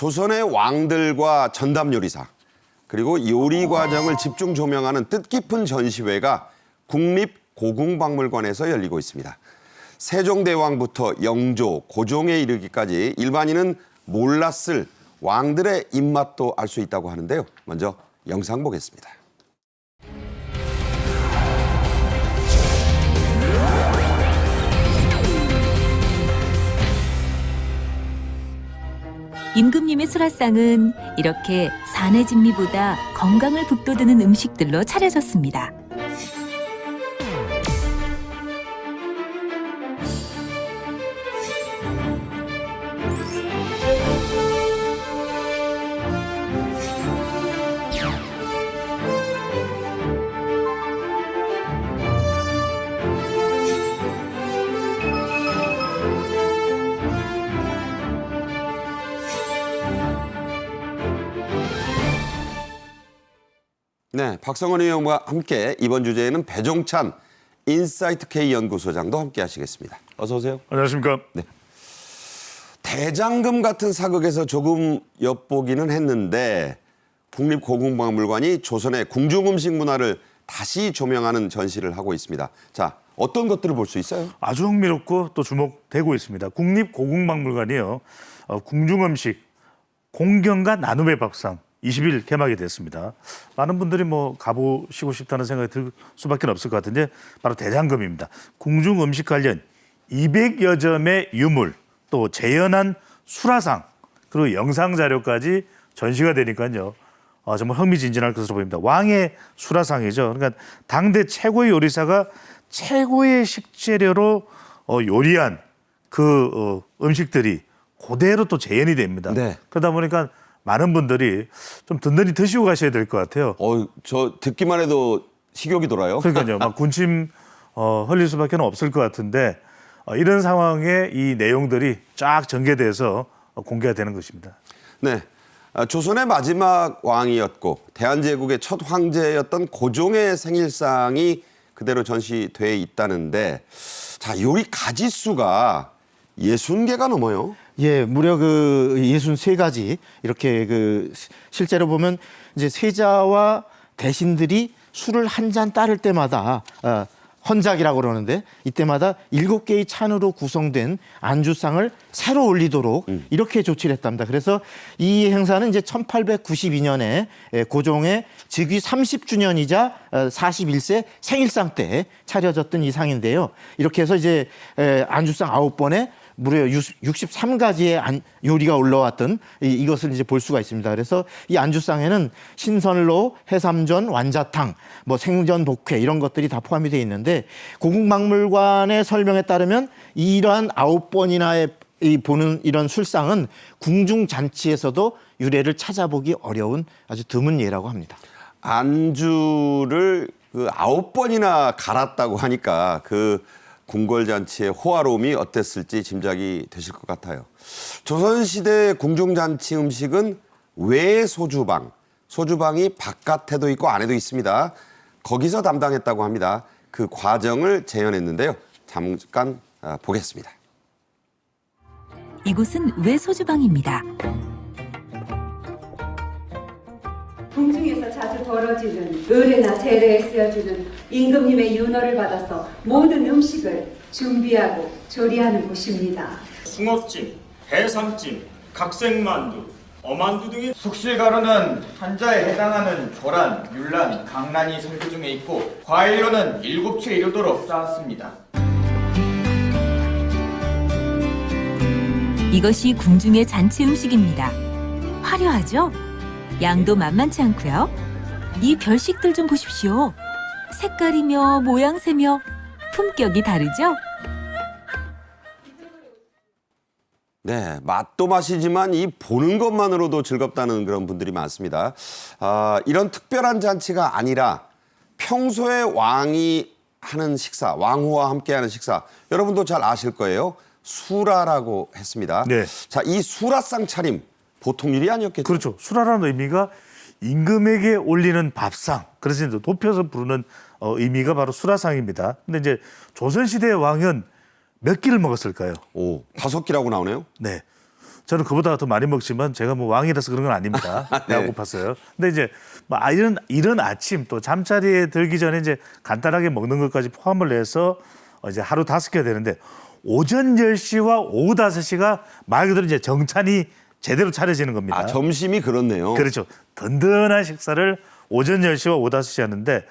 조선의 왕들과 전담 요리사 그리고 요리 과정을 집중 조명하는 뜻깊은 전시회가 국립고궁박물관에서 열리고 있습니다. 세종대왕부터 영조, 고종에 이르기까지 일반인은 몰랐을 왕들의 입맛도 알 수 있다고 하는데요. 먼저 영상 보겠습니다. 임금님의 수라상은 이렇게 산의 진미보다 건강을 북돋우는 음식들로 차려졌습니다. 네, 박성원 의원과 함께 이번 주제에는 배종찬 인사이트 K 연구소장도 함께 하시겠습니다. 어서 오세요. 안녕하십니까. 네. 대장금 같은 사극에서 조금 엿보기는 했는데 국립고궁박물관이 조선의 궁중음식 문화를 다시 조명하는 전시를 하고 있습니다. 자, 어떤 것들을 볼 수 있어요? 아주 흥미롭고 또 주목되고 있습니다. 국립고궁박물관이요. 궁중음식 공경과 나눔의 밥상 20일 개막이 됐습니다. 많은 분들이 가보시고 싶다는 생각이 들 수밖에 없을 것 같은데 바로 대장금입니다. 궁중 음식 관련 200여 점의 유물, 또 재현한 수라상, 그리고 영상 자료까지 전시가 되니까요. 정말 흥미진진할 것으로 보입니다. 왕의 수라상이죠. 그러니까 당대 최고의 요리사가 최고의 식재료로 요리한 그 음식들이 그대로 또 재현이 됩니다. 네. 그러다 보니까 많은 분들이 좀 든든히 드시고 가셔야 될 것 같아요. 저 듣기만 해도 식욕이 돌아요. 그러니까요. 막 군침 흘릴 수밖에 없을 것 같은데 이런 상황에 이 내용들이 쫙 전개돼서 공개가 되는 것입니다. 네, 조선의 마지막 왕이었고 대한제국의 첫 황제였던 고종의 생일상이 그대로 전시돼 있다는데, 자, 요리 가지수가 60개가 넘어요. 예, 무려 그 63가지 이렇게 실제로 보면 이제 세자와 대신들이 술을 한 잔 따를 때마다 헌작이라고 그러는데 이때마다 7개의 찬으로 구성된 안주상을 새로 올리도록 이렇게 조치를 했답니다. 그래서 이 행사는 이제 1892년에 고종의 즉위 30주년이자 41세 생일상 때 차려졌던 이 상인데요. 이렇게 해서 이제 안주상 9번에 무려 63가지의 요리가 올라왔던 이것을 이제 볼 수가 있습니다. 그래서 이 안주상에는 신선로, 해삼전, 완자탕, 생전 복회 이런 것들이 다 포함이 되어 있는데 고궁박물관의 설명에 따르면 이러한 9번이나의 보는 이런 술상은 궁중잔치에서도 유래를 찾아보기 어려운 아주 드문 예라고 합니다. 안주를 9번이나 갈았다고 하니까 그 궁궐잔치의 호화로움이 어땠을지 짐작이 되실 것 같아요. 조선시대 궁중잔치 음식은 외 소주방, 소주방이 바깥에도 있고 안에도 있습니다. 거기서 담당했다고 합니다. 그 과정을 재현했는데요. 잠깐 보겠습니다. 이곳은 외소주방입니다. 궁중에서 자주 벌어지는 의례나 제례에 쓰여지는 임금님의 윤허를 받아서 모든 음식을 준비하고 조리하는 곳입니다. 숭어찜, 해삼찜, 각색만두, 어만두 등의 숙실가루는 한자에 해당하는 조란, 율란, 강란이 설교 중에 있고 과일로는 7채 이르도록 쌓았습니다. 이것이 궁중의 잔치 음식입니다. 화려하죠? 양도 만만치 않고요. 이 별식들 좀 보십시오. 색깔이며 모양새며 품격이 다르죠? 네, 맛도 맛이지만 이 보는 것만으로도 즐겁다는 그런 분들이 많습니다. 이런 특별한 잔치가 아니라 평소에 왕이 하는 식사, 왕후와 함께하는 식사, 여러분도 잘 아실 거예요. 수라라고 했습니다. 네. 자, 이 수라상 차림 보통 일이 아니었겠죠. 그렇죠. 수라라는 의미가 임금에게 올리는 밥상, 그래서 이제 높여서 부르는 의미가 바로 수라상입니다. 근데 이제 조선시대의 왕은 몇 끼를 먹었을까요? 오, 5끼라고 나오네요. 네. 저는 그보다 더 많이 먹지만 제가 뭐 왕이라서 그런 건 아닙니다. 배가 네. 고팠어요. 근데 이제 뭐 이런 아침 또 잠자리에 들기 전에 이제 간단하게 먹는 것까지 포함을 해서 이제 하루 5끼가 되는데 오전 10시와 오후 5시가 말 그대로 이제 정찬이 제대로 차려지는 겁니다. 아, 점심이 그렇네요. 그렇죠. 든든한 식사를 오전 10시와 오후 5시 하는데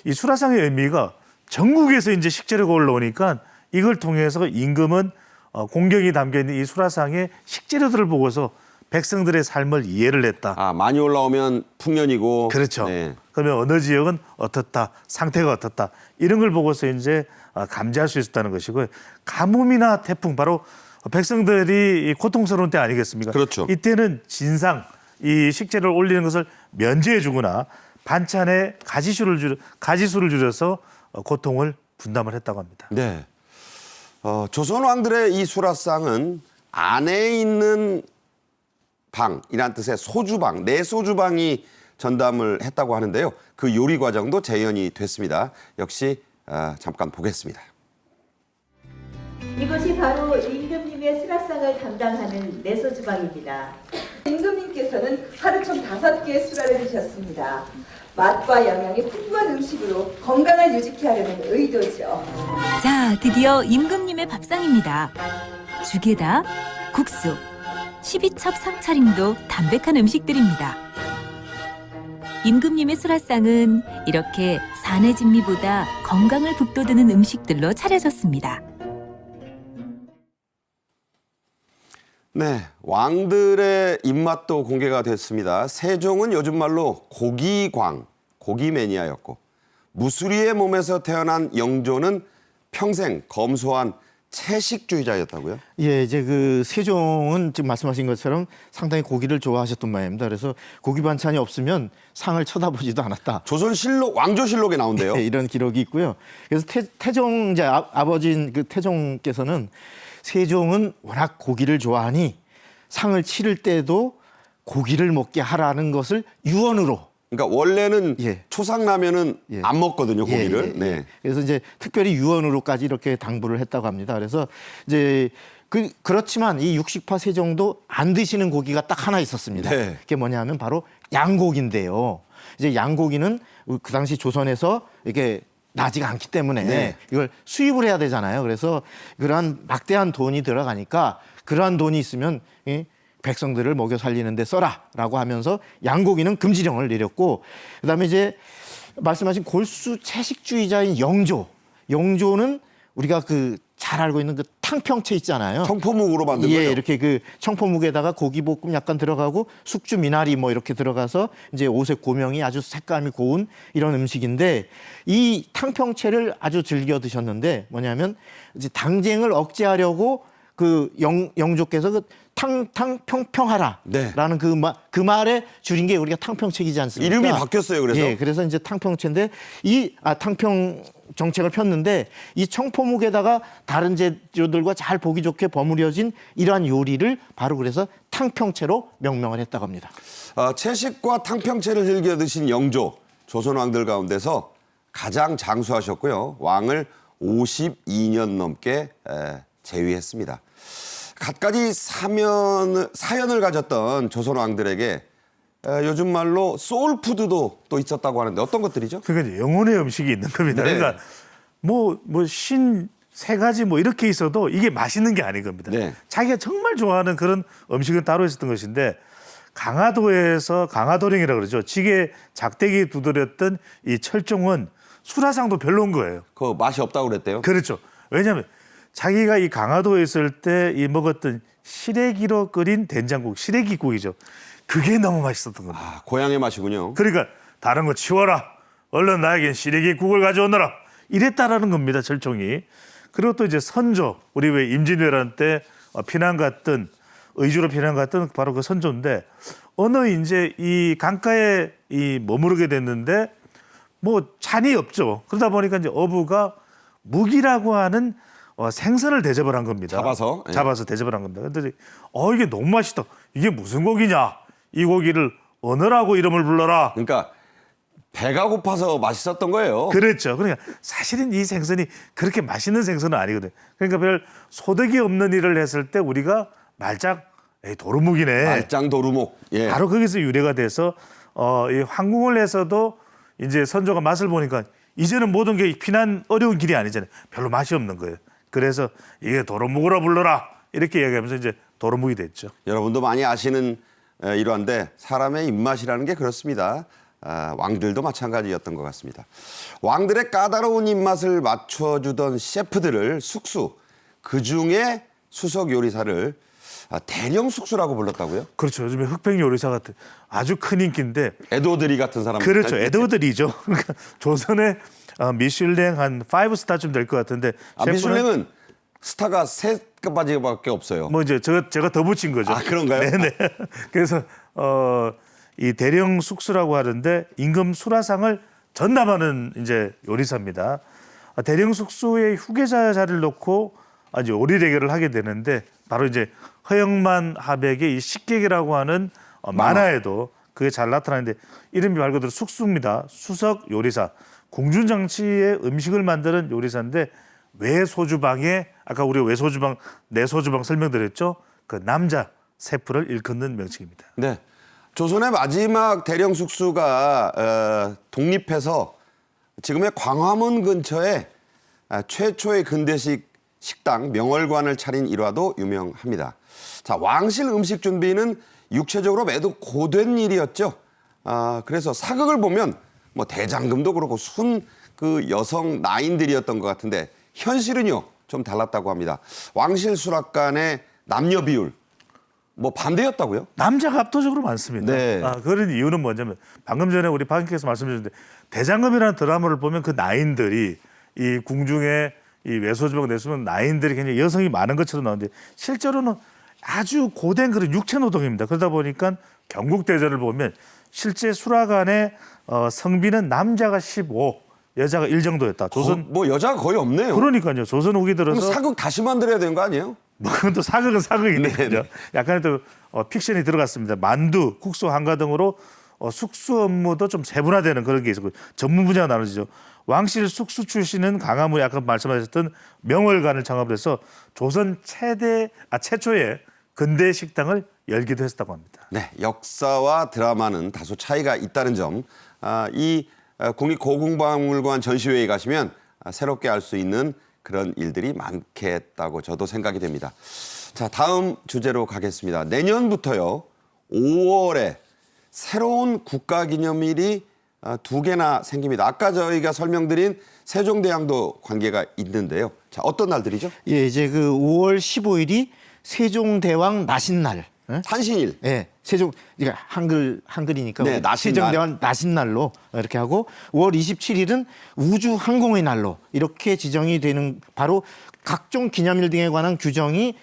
이 수라상의 의미가 전국에서 이제 식재료가 올라오니까 이걸 통해서 임금은 공경이 담겨 있는 이 수라상의 식재료들을 보고서 백성들의 삶을 이해를 했다. 아, 많이 올라오면 풍년이고. 그렇죠. 네. 그러면 어느 지역은 어떻다, 상태가 어떻다 이런 걸 보고서 이제 감지할 수 있었다는 것이고요. 가뭄이나 태풍 바로 백성들이 고통스러운 때 아니겠습니까? 그렇죠. 이때는 진상 이 식재료를 올리는 것을 면제해주거나 반찬에 가지수를 줄여서 고통을 분담을 했다고 합니다. 네. 조선 왕들의 이 수라상은 안에 있는 방이란 뜻의 소주방, 내소주방이 전담을 했다고 하는데요. 그 요리 과정도 재현이 됐습니다. 역시 잠깐 보겠습니다. 이곳이 바로 임금님의 수라상을 담당하는 내소주방입니다. 임금님께서는 하루 총 5개의 수라를 드셨습니다. 맛과 영양이 풍부한 음식으로 건강을 유지케 하려는 의도죠. 자, 드디어 임금님의 밥상입니다. 죽에다 국수, 12첩 상차림도 담백한 음식들입니다. 임금님의 수라상은 이렇게 산의 진미보다 건강을 북돋우는 음식들로 차려졌습니다. 네, 왕들의 입맛도 공개가 됐습니다. 세종은 요즘 말로 고기광, 고기 매니아였고 무수리의 몸에서 태어난 영조는 평생 검소한 채식주의자였다고요? 예, 이제 그 세종은 지금 말씀하신 것처럼 상당히 고기를 좋아하셨던 모양입니다. 그래서 고기 반찬이 없으면 상을 쳐다보지도 않았다. 조선실록, 왕조실록에 나온대요. 네, 이런 기록이 있고요. 그래서 태종 이제 아버지인 그 태종께서는 세종은 워낙 고기를 좋아하니 상을 치를 때도 고기를 먹게 하라는 것을 유언으로. 그러니까 원래는 예. 초상라면은 예. 안 먹거든요, 고기를. 예. 네. 그래서 이제 특별히 유언으로까지 이렇게 당부를 했다고 합니다. 그래서 이제 그렇지만 이 육식파 세종도 안 드시는 고기가 딱 하나 있었습니다. 네. 그게 뭐냐면 바로 양고기인데요. 이제 양고기는 그 당시 조선에서 이게 나지가 않기 때문에 네. 이걸 수입을 해야 되잖아요. 그래서 그러한 막대한 돈이 들어가니까 그러한 돈이 있으면 이 백성들을 먹여 살리는 데 써라라고 하면서 양고기는 금지령을 내렸고 그다음에 이제 말씀하신 골수 채식주의자인 영조는 우리가 그 잘 알고 있는 그 탕평채 있잖아요. 청포묵으로 만든 예, 거죠. 이렇게 그 청포묵에다가 고기 볶음 약간 들어가고 숙주 미나리 뭐 이렇게 들어가서 이제 오색 고명이 아주 색감이 고운 이런 음식인데 이 탕평채를 아주 즐겨 드셨는데 뭐냐면 이제 당쟁을 억제하려고 그 영조께서 그 탕평평하라라는 네. 그 말에 줄인 게 우리가 탕평책이지 않습니까? 이름이 바뀌었어요, 그래서. 예, 그래서 이제 탕평채인데 탕평 정책을 폈는데 이 청포묵에다가 다른 재료들과 잘 보기 좋게 버무려진 이러한 요리를 바로 그래서 탕평채로 명명을 했다고 합니다. 채식과 탕평채를 즐겨 드신 영조, 조선 왕들 가운데서 가장 장수하셨고요. 왕을 52년 넘게 재위했습니다. 갖가지 사연을 가졌던 조선 왕들에게 요즘 말로 소울푸드도 또 있었다고 하는데 어떤 것들이죠? 그러니까 이제 영혼의 음식이 있는 겁니다. 네. 그러니까 신 세 가지 뭐 이렇게 있어도 이게 맛있는 게 아닌 겁니다. 네. 자기가 정말 좋아하는 그런 음식은 따로 있었던 것인데 강화도에서 강화도령이라고 그러죠. 지게 작대기 두드렸던 이 철종은 수라상도 별로인 거예요. 그 맛이 없다고 그랬대요. 그렇죠. 왜냐하면 자기가 이 강화도에 있을 때 이 먹었던 시래기로 끓인 된장국, 시래기국이죠. 그게 너무 맛있었던 겁니다. 고향의 맛이군요. 그러니까 다른 거 치워라. 얼른 나에겐 시래기국을 가져오너라. 이랬다라는 겁니다. 철종이. 그리고 또 이제 선조, 우리 왜 임진왜란 때 피난 갔던 의주로 피난 갔던 바로 그 선조인데 어느 이제 이 강가에 머무르게 됐는데 뭐 잔이 없죠. 그러다 보니까 이제 어부가 묵이라고 하는 생선을 대접을 한 겁니다. 잡아서? 예. 잡아서 대접을 한 겁니다. 근데 이게 너무 맛있다. 이게 무슨 고기냐? 이 고기를 어느라고 이름을 불러라. 그러니까 배가 고파서 맛있었던 거예요. 그랬죠. 그러니까 사실은 이 생선이 그렇게 맛있는 생선은 아니거든요. 그러니까 별 소득이 없는 일을 했을 때 우리가 말짝 에이, 도루묵이네. 말짱 도루묵. 예. 바로 거기서 유래가 돼서 이 황궁을 해서도 이제 선조가 맛을 보니까 이제는 모든 게 피난 어려운 길이 아니잖아요. 별로 맛이 없는 거예요. 그래서 이게 도루묵으로 불러라 이렇게 얘기하면서 이제 도루묵이 됐죠. 여러분도 많이 아시는 일화인데 사람의 입맛이라는 게 그렇습니다. 왕들도 마찬가지였던 것 같습니다. 왕들의 까다로운 입맛을 맞춰주던 셰프들을 숙수, 그중에 수석 요리사를 대령 숙수라고 불렀다고요? 그렇죠. 요즘에 흑백 요리사 같은 아주 큰 인기인데 에도드리 같은 사람. 그렇죠. 에드워드리죠. 그러니까 조선의 미슐랭 한 5스타쯤 될 것 같은데 셰프는 미슐랭은 스타가 3가지밖에 없어요. 뭐 이제 제가 더 붙인 거죠. 아, 그런가요? 네네. 그래서 이 대령 숙수라고 하는데 임금 수라상을 전담하는 이제 요리사입니다. 대령 숙수의 후계자 자리를 놓고 이제 요리 대결을 하게 되는데 바로 이제 허영만 하백의 이 식객이라고 하는 만화에도 그게 잘 나타나는데 이름이 말 그대로 숙수입니다. 수석 요리사. 궁중장치의 음식을 만드는 요리사인데 외소주방에 아까 우리가 외소주방, 내소주방 설명드렸죠. 그 남자 셰프를 일컫는 명칭입니다. 네. 조선의 마지막 대령 숙수가 독립해서 지금의 광화문 근처에 최초의 근대식 식당 명월관을 차린 일화도 유명합니다. 자, 왕실 음식 준비는 육체적으로 매우 고된 일이었죠. 그래서 사극을 보면 뭐 대장금도 그렇고 순 그 여성 나인들이었던 것 같은데 현실은요 좀 달랐다고 합니다. 왕실 수락관의 남녀 비율 뭐 반대였다고요? 남자가 압도적으로 많습니다. 네. 그런 이유는 뭐냐면 방금 전에 우리 박님께서 말씀하셨는데 대장금이라는 드라마를 보면 그 나인들이 이 궁중에 이 외소주방 내수면 나인들이 굉장히 여성이 많은 것처럼 나오는데 실제로는 아주 고된 그런 육체 노동입니다. 그러다 보니까 경국대전을 보면 실제 수락관의 성비는 남자가 15, 여자가 1 정도였다. 조선 뭐 여자가 거의 없네요. 그러니까요. 조선 후기 그럼 들어서 사극 다시 만들어야 되는 거 아니에요? 뭐 그건 또 사극은 사극인데 네, 그죠? 약간의 또 픽션이 들어갔습니다. 만두, 국수, 한가 등으로 숙수 업무도 좀 세분화되는 그런 게 있었고 전문 분야가 나눠지죠. 왕실 숙수 출신은 강화문에 아까 말씀하셨던 명월관을 창업해서 조선 최초의 근대 식당을 열기도 했었다고 합니다. 네, 역사와 드라마는 다소 차이가 있다는 점. 이 국립고궁박물관 전시회에 가시면 새롭게 알 수 있는 그런 일들이 많겠다고 저도 생각이 됩니다. 자, 다음 주제로 가겠습니다. 내년부터요, 5월에 새로운 국가기념일이 2개나 생깁니다. 아까 저희가 설명드린 세종대왕도 관계가 있는데요. 자, 어떤 날들이죠? 예, 이제 그 5월 15일이 세종대왕 나신날. 예? 탄신일. 예, 그러니까 한글이니까 네, 나신날. 세종대왕 나신날로 이렇게 하고 5월 27일은 우주항공의 날로 이렇게 지정이 되는 바로 각종 기념일 등에 관한 규정이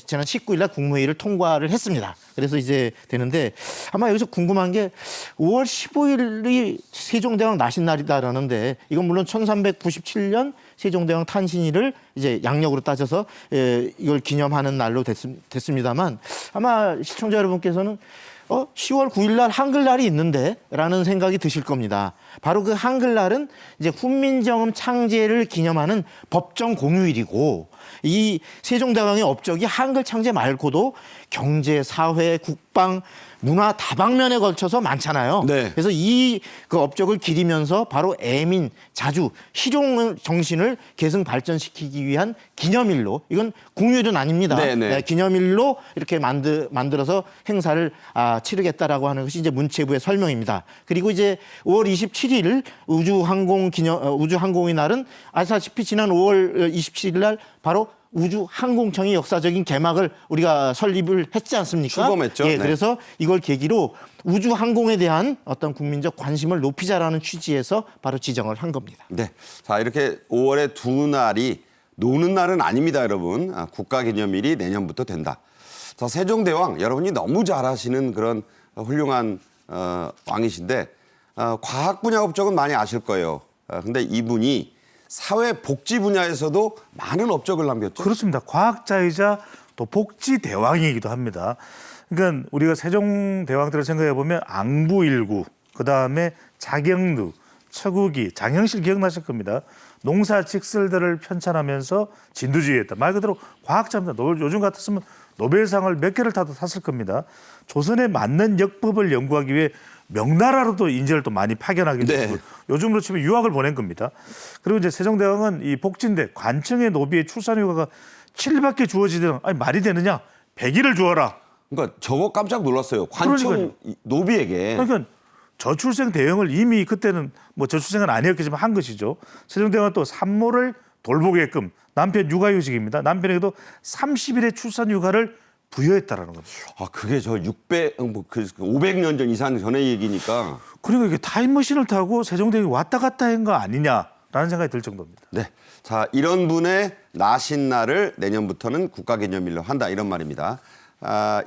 지난 19일 날 국무회의를 통과를 했습니다. 그래서 이제 되는데 아마 여기서 궁금한 게 5월 15일이 세종대왕 나신날이다라는데 이건 물론 1397년 세종대왕 탄신일을 이제 양력으로 따져서 이걸 기념하는 날로 됐습니다만 아마 시청자 여러분께서는 10월 9일 날 한글날이 있는데 라는 생각이 드실 겁니다. 바로 그 한글날은 이제 훈민정음 창제를 기념하는 법정 공휴일이고 이 세종대왕의 업적이 한글 창제 말고도 경제, 사회, 국방, 문화 다방면에 걸쳐서 많잖아요. 네. 그래서 이 그 업적을 기리면서 바로 애민, 자주, 희종 정신을 계승 발전시키기 위한 기념일로 이건 공휴일은 아닙니다. 네. 기념일로 이렇게 만들어서 행사를 치르겠다라고 하는 것이 이제 문체부의 설명입니다. 그리고 이제 5월 27일 우주항공의 날은 아시다시피 지난 5월 27일 날 바로 우주항공청의 역사적인 개막을 우리가 설립을 했지 않습니까? 출범했죠. 예, 네. 그래서 이걸 계기로 우주항공에 대한 어떤 국민적 관심을 높이자라는 취지에서 바로 지정을 한 겁니다. 네. 자, 이렇게 5월에 두 날이 노는 날은 아닙니다, 여러분. 국가기념일이 내년부터 된다. 자, 세종대왕, 여러분이 너무 잘 아시는 그런 훌륭한 왕이신데 과학 분야 업적은 많이 아실 거예요. 근데 이분이 사회복지 분야에서도 많은 업적을 남겼죠. 그렇습니다. 과학자이자 또 복지 대왕이기도 합니다. 그러니까 우리가 세종대왕들을 생각해 보면 앙부일구, 그 다음에 자경루, 처구기, 장형실 기억나실 겁니다. 농사 직설들을 편찬하면서 진두지휘했다. 말 그대로 과학자입니다. 요즘 같았으면 노벨상을 몇 개를 다 탔을 겁니다. 조선에 맞는 역법을 연구하기 위해 명나라로도 인재를 또 많이 파견하게 되고 네. 요즘으로 치면 유학을 보낸 겁니다. 그리고 이제 세종대왕은 이 복진대 관청의 노비의 출산휴가가 7일밖에 주어지든 아니 말이 되느냐 100일을 주어라. 그러니까 저거 깜짝 놀랐어요. 관청 그러니까요. 노비에게. 그러니까 저출생 대응을 이미 그때는 뭐 저출생은 아니었겠지만 한 것이죠. 세종대왕은 또 산모를 돌보게끔 남편 육아휴직입니다. 남편에게도 30일의 출산휴가를 부여했다라는 겁니다. 아, 그게 저 500년 전 이상 전의 얘기니까. 그러니까 이게 타임머신을 타고 세종대왕이 왔다 갔다 한 거 아니냐라는 생각이 들 정도입니다. 네. 자, 이런 분의 나신 날을 내년부터는 국가기념일로 한다 이런 말입니다.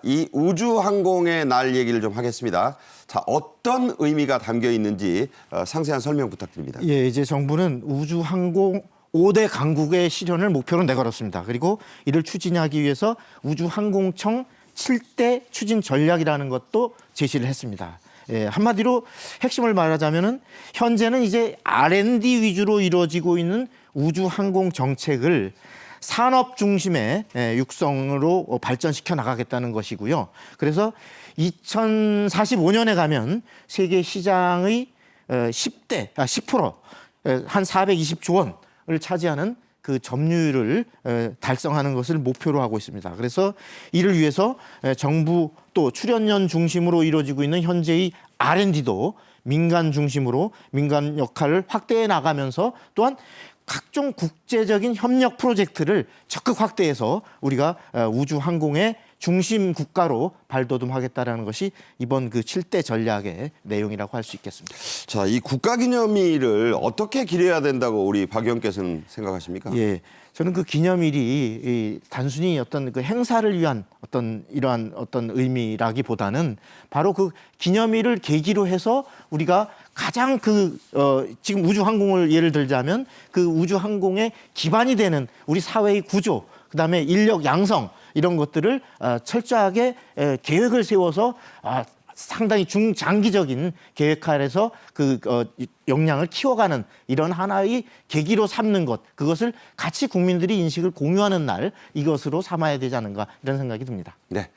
이 우주항공의 날 얘기를 좀 하겠습니다. 자, 어떤 의미가 담겨 있는지 상세한 설명 부탁드립니다. 예, 이제 정부는 우주항공 5대 강국의 실현을 목표로 내걸었습니다. 그리고 이를 추진하기 위해서 우주항공청 7대 추진 전략이라는 것도 제시를 했습니다. 예, 한마디로 핵심을 말하자면은 현재는 이제 R&D 위주로 이루어지고 있는 우주항공 정책을 산업 중심의 육성으로 발전시켜 나가겠다는 것이고요. 그래서 2045년에 가면 세계 시장의 10% 한 420조 원을 차지하는 그 점유율을 달성하는 것을 목표로 하고 있습니다. 그래서 이를 위해서 정부 또 출연연 중심으로 이루어지고 있는 현재의 R&D도 민간 중심으로 민간 역할을 확대해 나가면서 또한 각종 국제적인 협력 프로젝트를 적극 확대해서 우리가 우주 항공의 중심 국가로 발돋움하겠다라는 것이 이번 그 7대 전략의 내용이라고 할 수 있겠습니다. 자, 이 국가기념일을 어떻게 기려야 된다고 우리 박 의원께서는 생각하십니까? 예, 저는 그 기념일이 단순히 어떤 그 행사를 위한 어떤 이러한 어떤 의미라기보다는 바로 그 기념일을 계기로 해서 우리가 가장 지금 우주항공을 예를 들자면 그 우주항공의 기반이 되는 우리 사회의 구조, 그다음에 인력 양성 이런 것들을 철저하게 계획을 세워서 상당히 중장기적인 계획 아래서 역량을 키워가는 이런 하나의 계기로 삼는 것, 그것을 같이 국민들이 인식을 공유하는 날, 이것으로 삼아야 되지 않은가 이런 생각이 듭니다. 네.